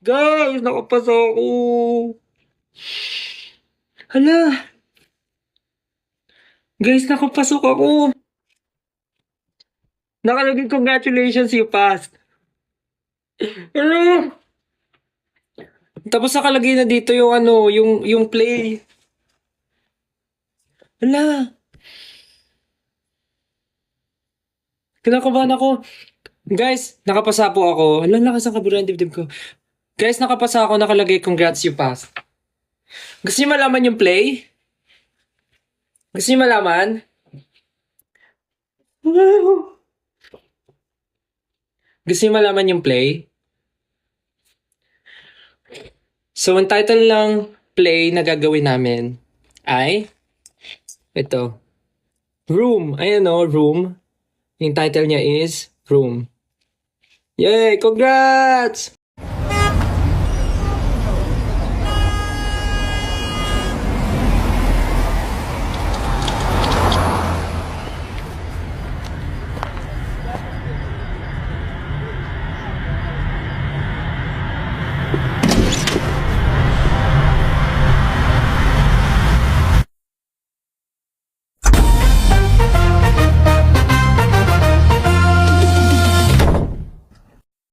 Guys, nakapasa ako. Hala. Guys, nakapasok ako. Nakalagay congratulations, you passed. Ano? Tapos nakalagay na dito yung ano, yung play. Hala. Kinakabahan ako. Guys, nakapasa po ako. Hala, lakas ang kabura ng dibdib ko. Guys, nakapasa ako, nakalagay congrats, you passed. Gusto niyo malaman yung play? Gusto niyo malaman? Gusto niyo malaman yung play? So, ang title ng play na gagawin namin ay ito. Room. Ayan o, Room. Yung title niya is Room. Yay! Congrats!